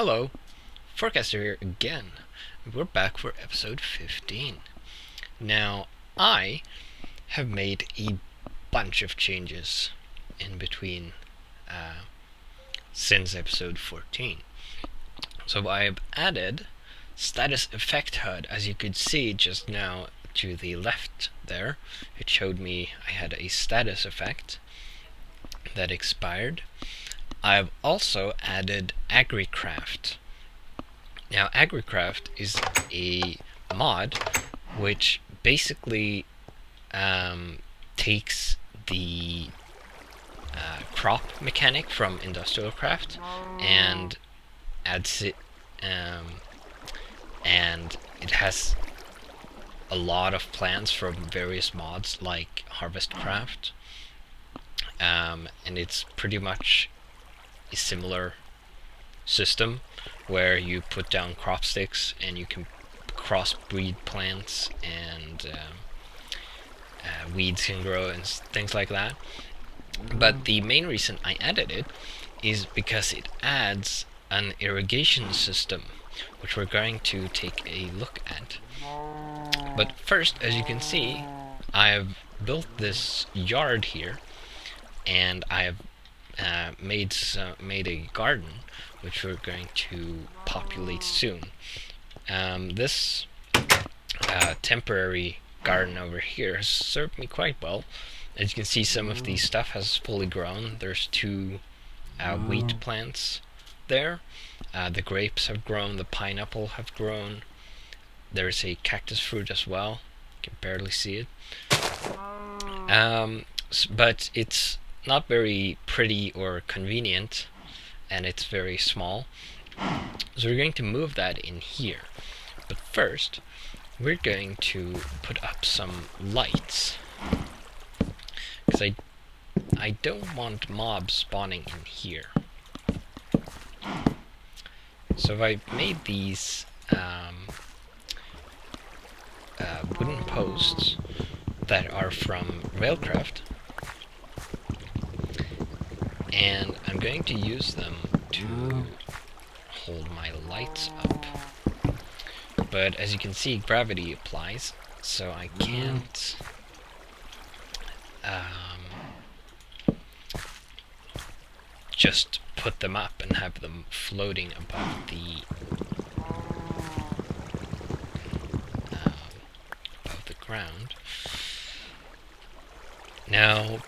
Hello, Forecaster here again. We're back for episode 15. Now, I have made a bunch of changes in between since episode 14. So I have added status effect HUD, as you could see just now to the left there. It showed me I had a status effect that expired. I've also added Irrigation. Now, Railcraft is a mod which basically takes the crop mechanic from Industrial Craft and adds it, and it has a lot of plants from various mods like Harvestcraft, and it's pretty much a similar system where you put down crop sticks and you can crossbreed plants, and weeds can grow and things like that. But the main reason I added it is because it adds an irrigation system, which we're going to take a look at. But first, as you can see, I've built this yard here, and I've made a garden which we're going to populate soon. This temporary garden over here has served me quite well. As you can see, some of the stuff has fully grown. There's two wheat plants there. The grapes have grown, the pineapple have grown. There's a cactus fruit as well. You can barely see it. But it's not very pretty or convenient, and it's very small. So we're going to move that in here. But first, we're going to put up some lights, because I don't want mobs spawning in here. So I've made these wooden posts that are from Railcraft, and I'm going to use them to hold my lights up. But as you can see, gravity applies, so I can't just put them up and have them floating above the ground. Now,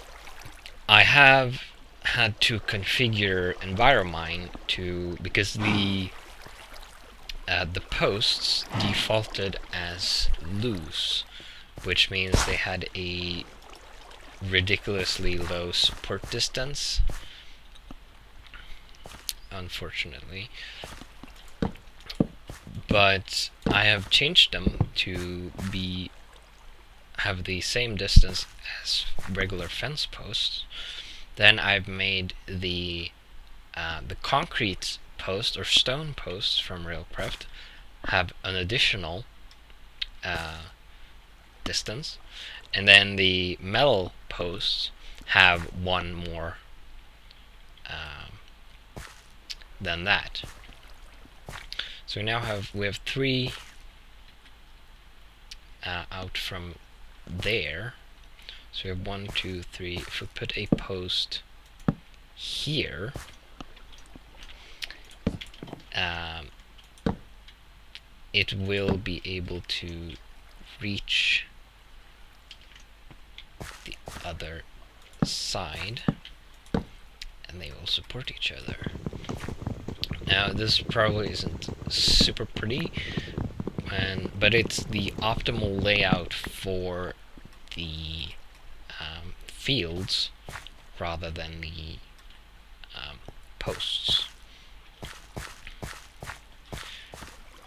I have had to configure Enviromine because the posts defaulted as loose, which means they had a ridiculously low support distance, unfortunately. But I have changed them to have the same distance as regular fence posts. Then I've made the concrete post or stone posts from Railcraft have an additional distance, and then the metal posts have one more than that. So now we have three out from there. So we have 1, 2, 3. If we put a post here, it will be able to reach the other side, and they will support each other. Now, this probably isn't super pretty, but it's the optimal layout for the fields rather than the posts.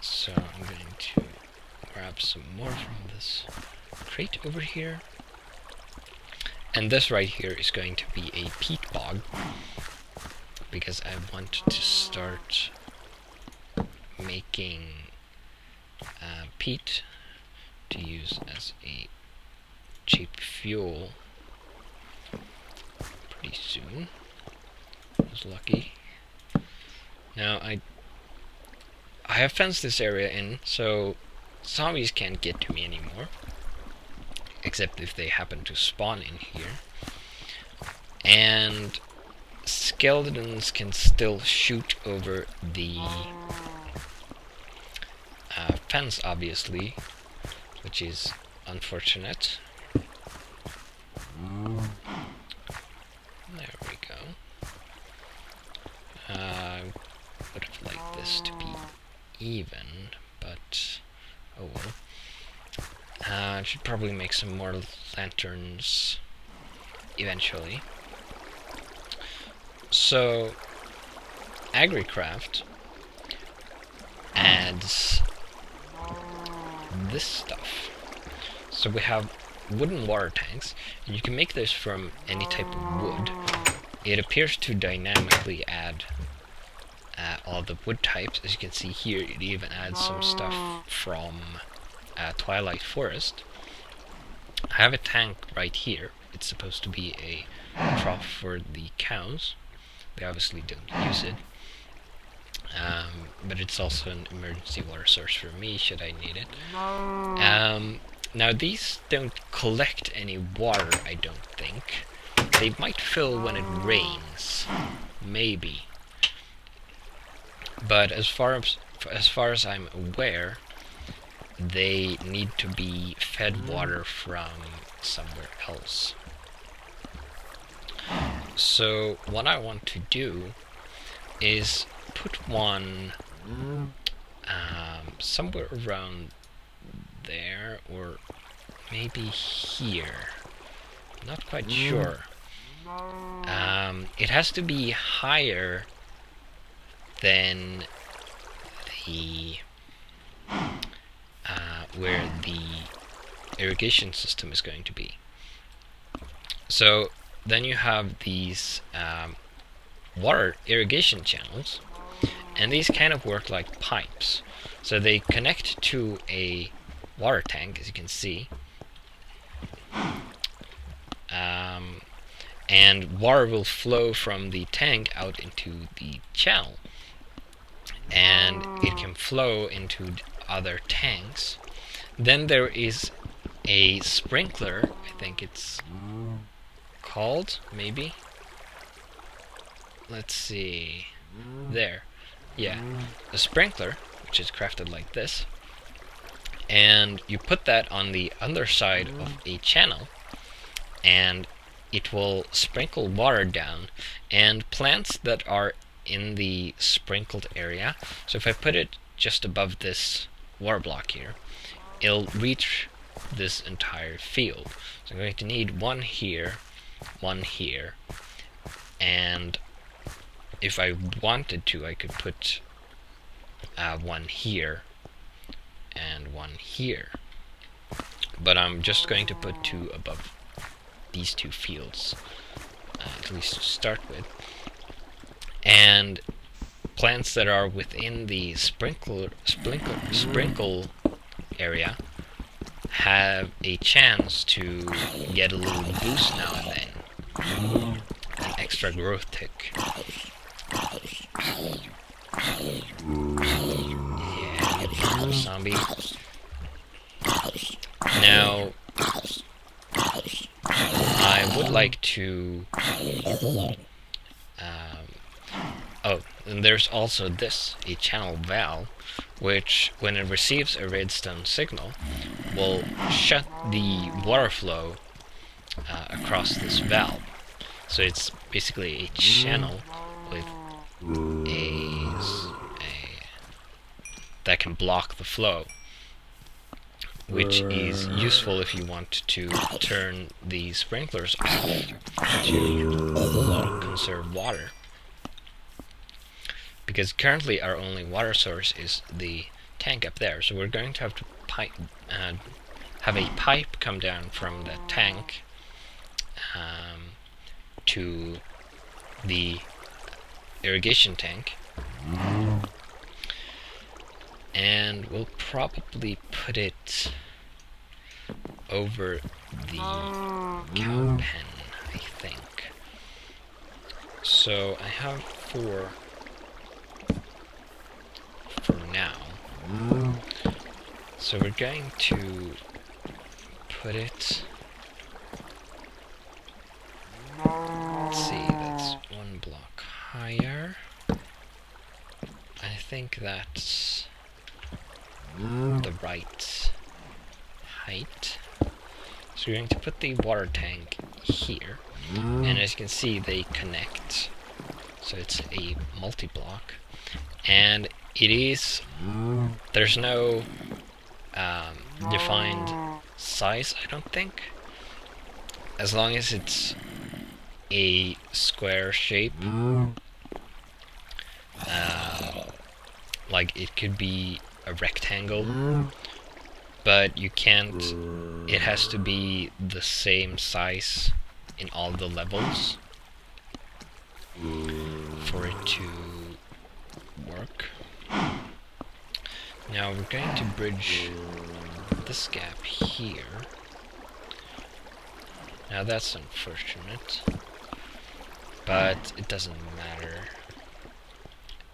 So I'm going to grab some more from this crate over here. And this right here is going to be a peat bog, because I want to start making peat to use as a cheap fuel pretty soon. I was lucky. Now I I have fenced this area in, so zombies can't get to me anymore, except if they happen to spawn in here. And skeletons can still shoot over the fence, obviously, which is unfortunate. There we go. Would have liked this to be even, but oh well. I should probably make some more lanterns eventually. So, Irrigation adds this stuff. So we have wooden water tanks, and you can make this from any type of wood. It appears to dynamically add all the wood types. As you can see here, it even adds some stuff from Twilight Forest. I have a tank right here. It's supposed to be a trough for the cows. They obviously don't use it. But it's also an emergency water source for me, should I need it. Now these don't collect any water, I don't think. They might fill when it rains. Maybe. But as far as I'm aware, they need to be fed water from somewhere else. So what I want to do is put one somewhere around there, or maybe here. Not quite sure. It has to be higher than the where the irrigation system is going to be. So then you have these water irrigation channels, and these kind of work like pipes. So they connect to a water tank, as you can see, and water will flow from the tank out into the channel, and it can flow into other tanks. Then there is a sprinkler, I think it's called, maybe? Let's see. There. Yeah. A sprinkler, which is crafted like this. And you put that on the underside of a channel, and it will sprinkle water down, and plants that are in the sprinkled area. So if I put it just above this water block here, it'll reach this entire field. So I'm going to need one here, and if I wanted to, I could put one here and one here. But I'm just going to put two above these two fields, at least to start with. And plants that are within the sprinkle area have a chance to get a little boost now and then. An extra growth tick. Yeah, you zombie. Now, I would like to... oh, and there's also this, a channel valve, which, when it receives a redstone signal, will shut the water flow across this valve. So it's basically a channel with that can block the flow, which is useful if you want to turn the sprinklers off to conserve water. Because currently our only water source is the tank up there, so we're going to have to have a pipe come down from the tank to the irrigation tank, and we'll probably put it over the cow pen, I think. So I have 4 for now. So we're going to put it... Let's see, that's one block higher. I think that's the right height. So we're going to put the water tank here, and as you can see they connect. So it's a multi-block, and it is, there's no defined size, I don't think, as long as it's a square shape. Like it could be a rectangle, but you can't, it has to be the same size in all the levels for it to work. Now we're going to bridge this gap here. Now that's unfortunate, but it doesn't matter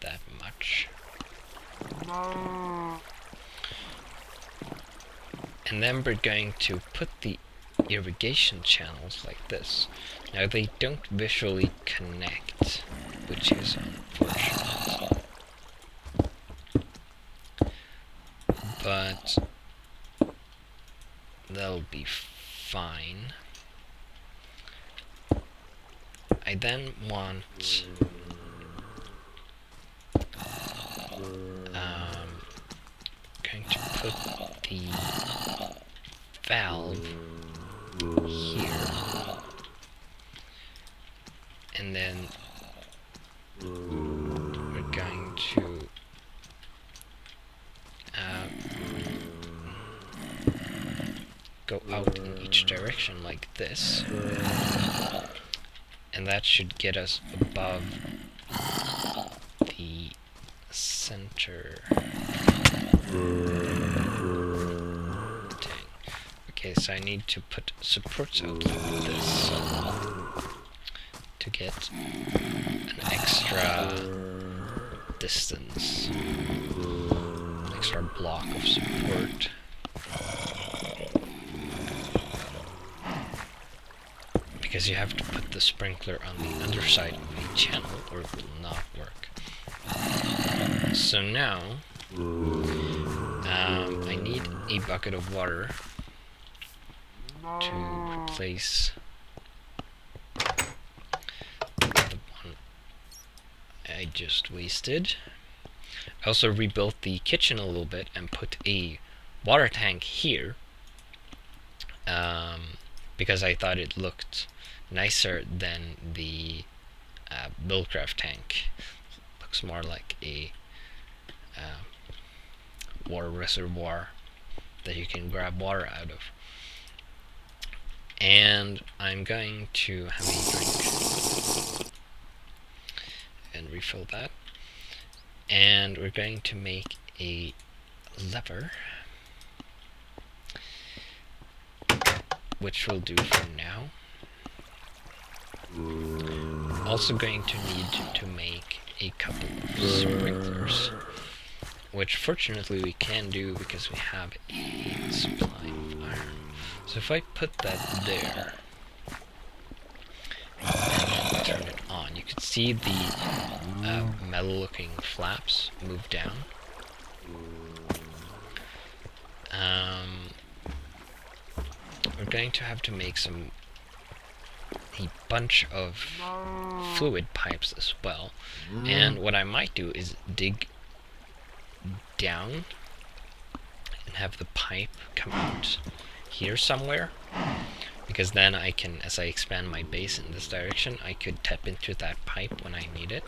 that much. And then we're going to put the irrigation channels like this. Now they don't visually connect, which is unfortunate. But they'll be fine. I then want going to put the valve here, and then we're going to go out in each direction like this, and that should get us above the center tank. Okay, so I need to put supports out like this to get an extra distance, an extra block of support. Because you have to put the sprinkler on the underside of the channel or it will not work. So now I need a bucket of water to replace the one I just wasted. I also rebuilt the kitchen a little bit and put a water tank here because I thought it looked nicer than the Railcraft tank. Looks more like a water reservoir that you can grab water out of. And I'm going to have a drink and refill that. And we're going to make a lever, which we'll do for now. Also going to need to make a couple of sprinklers, which fortunately we can do because we have a supply of iron. So if I put that there and turn it on, you can see the metal looking flaps move down. We're going to have to make a bunch of fluid pipes as well, and what I might do is dig down and have the pipe come out here somewhere, because then I can, as I expand my base in this direction, I could tap into that pipe when I need it.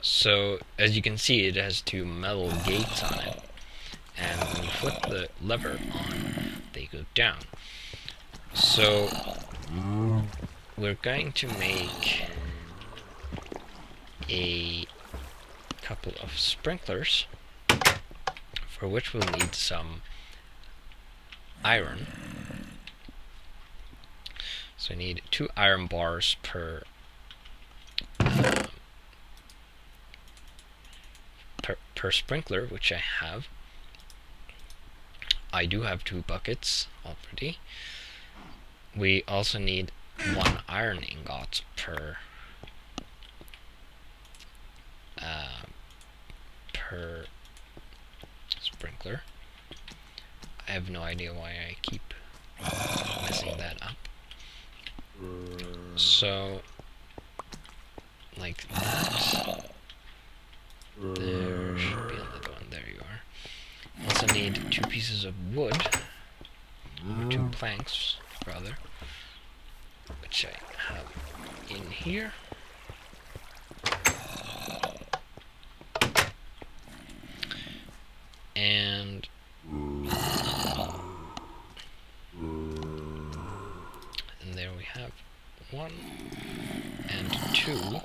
So as you can see, it has two metal gates on it, and when you flip the lever on, they go down. So we're going to make a couple of sprinklers, for which we'll need some iron. So I need 2 iron bars per per sprinkler, which I have. I do have 2 buckets already. We also need 1 iron ingot per sprinkler. I have no idea why I keep messing that up. So, like that. There should be another one. There you are. Also need 2 pieces of wood, or 2 planks, rather, which I have in here. And there we have 1 and 2.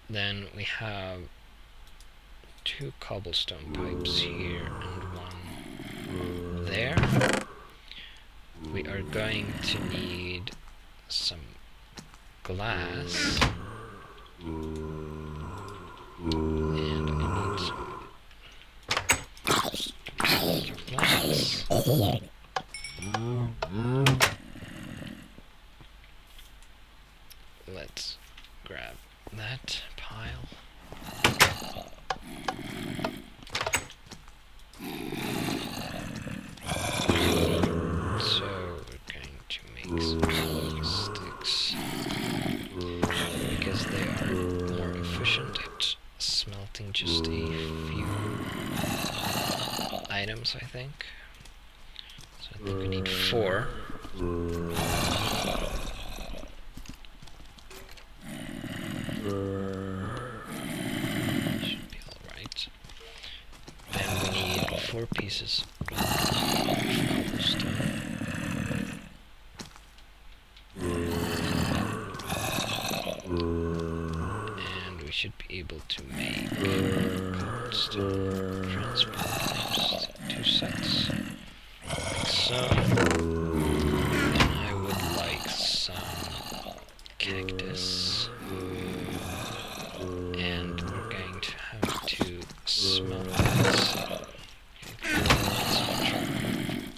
Then we have 2 cobblestone pipes here and 1 there. We are going to need some glass. And I need some glass. Let's grab that pile. So we're going to make some sticks because they are more efficient at smelting just a few items, I think. So I think we need 4. Should be alright. Then we need 4 pieces of cobblestone. And we should be able to make cobblestone transport pipes, 2 sets, like so. Then I would like some cactus. And we're going to have to smelt this.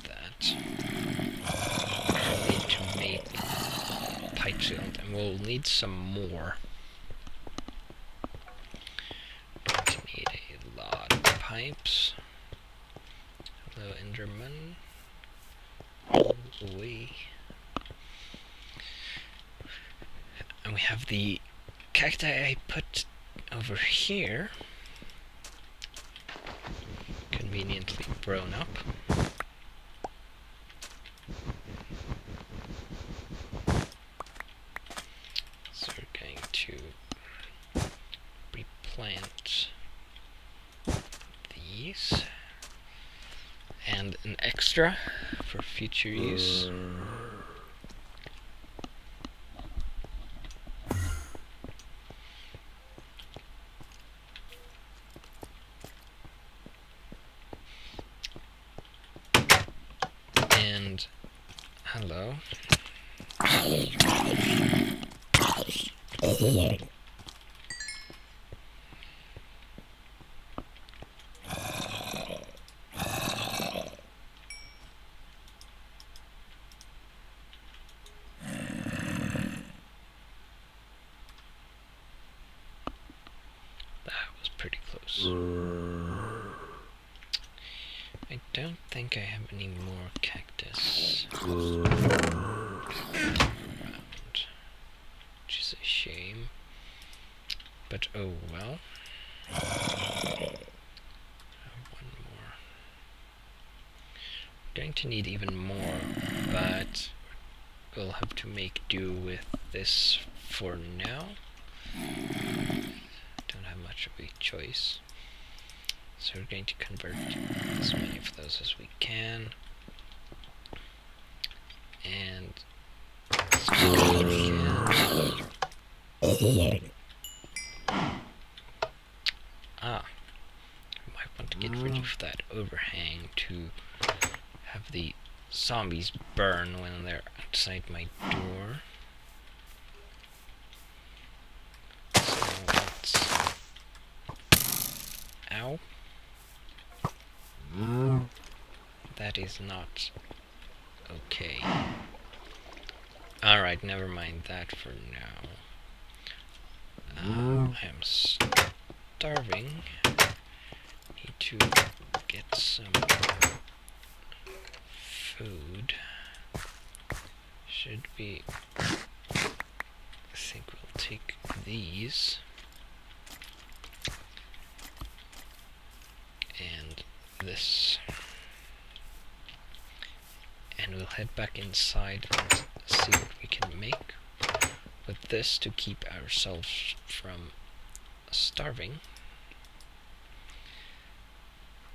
That. We'll need to make pipe sealed, and we'll need some more. We're going to need a lot of pipes. Hello, Enderman. Away. And we have the cacti I put over here, conveniently grown up. So we're going to replant these, and an extra for future use. And hello. That was pretty close. I don't think I have any more cactus around, which is a shame, but oh well. One more. We're going to need even more, but we'll have to make do with this for now. Don't have much of a choice. So we're going to convert as many of those as we can. And I might want to get rid of that overhang to have the zombies burn when they're outside my door. So let's is not okay. Alright, never mind that for now. I am starving. Need to get some food. Should be... I think we'll take these. And this. And we'll head back inside and see what we can make with this to keep ourselves from starving.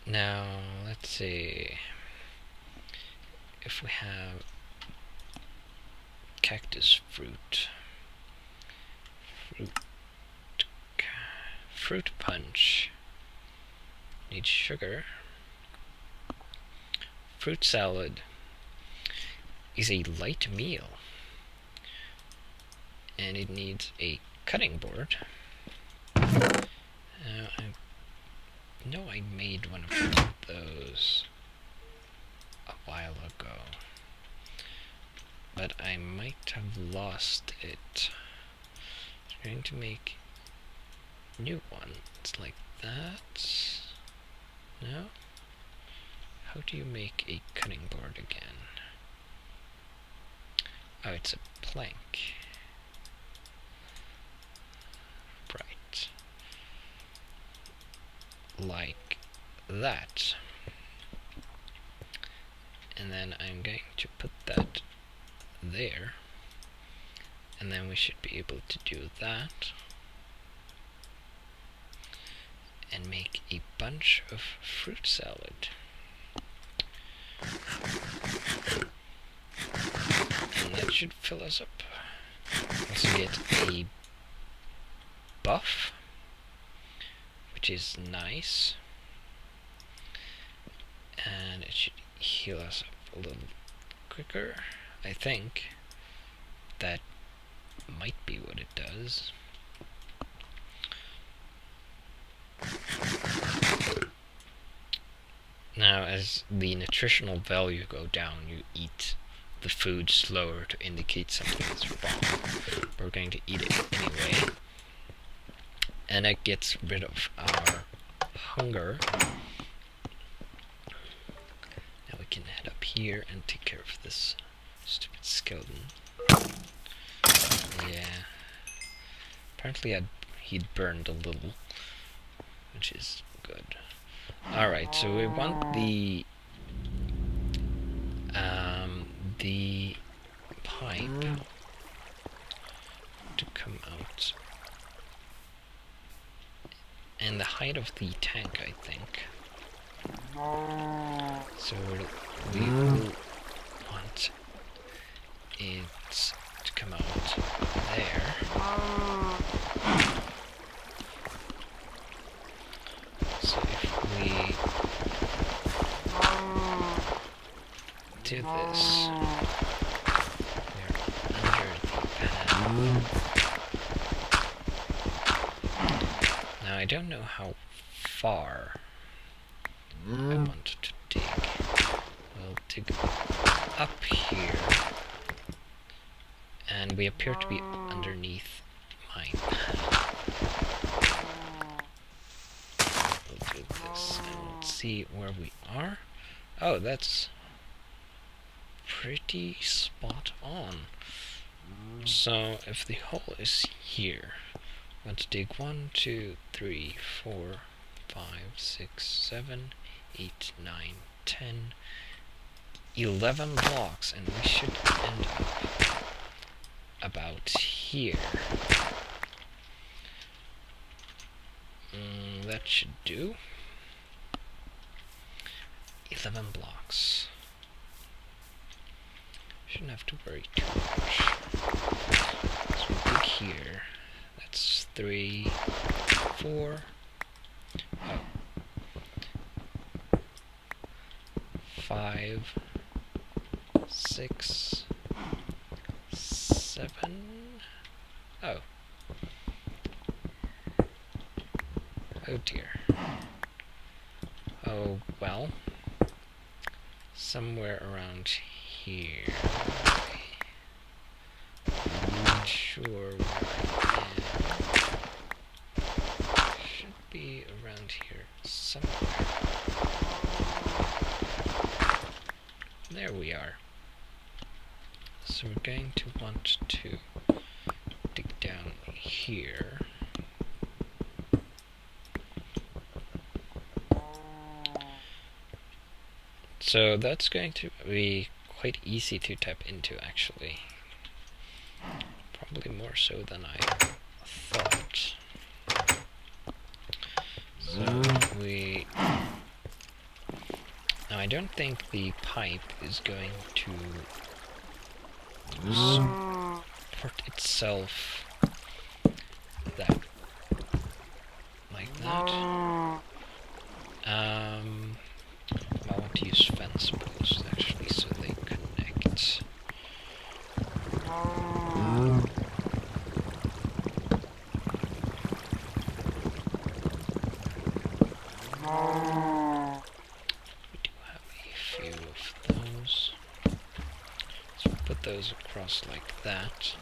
Now, let's see if we have cactus fruit. Fruit punch. Needs sugar. Fruit salad is a light meal, and it needs a cutting board. I know I made one of those a while ago, but I might have lost it. I'm going to make a new one. It's like that. No? How do you make a cutting board again? Oh, it's a plank. Right. Like that. And then I'm going to put that there. And then we should be able to do that. And make a bunch of fruit salad. And that should fill us up. Also get a buff, which is nice. And it should heal us up a little quicker. I think that might be what it does. Now, as the nutritional value go down, you eat the food slower to indicate something is wrong. We're going to eat it anyway. And that gets rid of our hunger. Now we can head up here and take care of this stupid skeleton. Yeah. Apparently he'd burned a little, which is good. Alright, so we want the pipe to come out. And the height of the tank, I think. So we will want it to come out there. So if we do this, we're under the pan. Now I don't know how far I want to dig. We'll dig up here, and we appear to be underneath mine. We'll do this and we'll see where we are. Oh, that's pretty spot on. So if the hole is here, let's dig 1, 2, 3, 4, 5, 6, 7, 8, 9, 10, 11 blocks, and we should end up about here. That should do. 11 blocks. Shouldn't have to worry too much. So we'll dig here. That's 3, 4. Oh. 5, 6, 7. Oh. Oh dear. Oh well. somewhere around here. Not sure where I am. Should be around here somewhere. There we are. So we're going to want to dig down here. So that's going to be quite easy to tap into, actually. Probably more so than I thought. So now I don't think the pipe is going to support itself that like that. I want to use fence posts actually, so they connect. We do have a few of those. So put those across like that.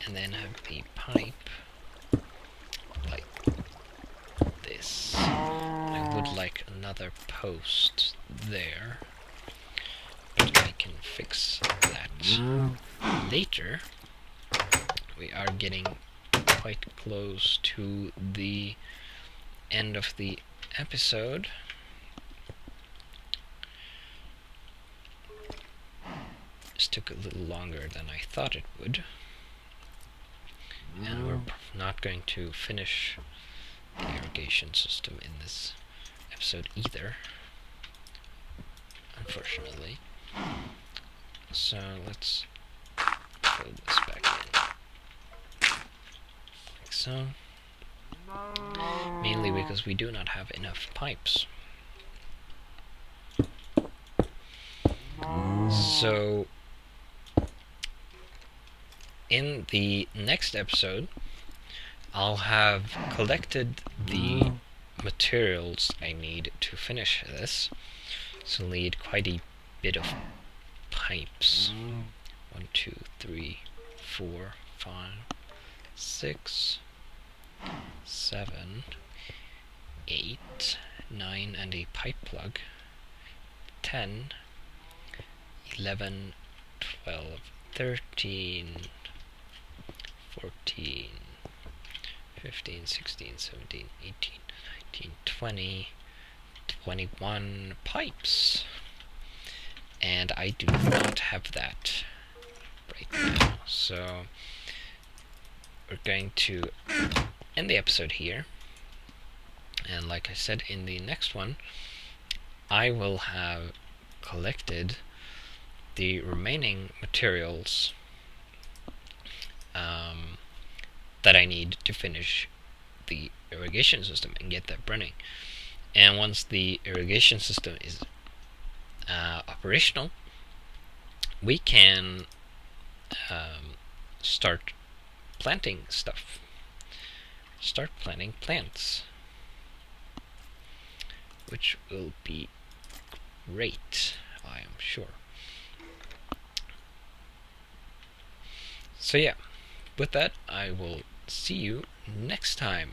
And then have the pipe like this. I would like another post there, but I can fix that later. We are getting quite close to the end of the episode. This took a little longer than I thought it would. And we're not going to finish the irrigation system in this episode either, unfortunately. So let's pull this back in, like so. Mainly because we do not have enough pipes. So in the next episode, I'll have collected the materials I need to finish this. So I'll need quite a bit of pipes. 1, 2, 3, 4, 5, 6, 7, 8, 9, and a pipe plug. 10, 11, 12, 13, 14, 15, 16, 17, 18, 19, 20, 21 pipes. And I do not have that right now. So we're going to end the episode here. And like I said, in the next one, I will have collected the remaining materials that I need to finish the irrigation system and get that running. And once the irrigation system is operational, we can start planting stuff. Start planting plants, which will be great, I am sure. So yeah, with that, I will see you next time.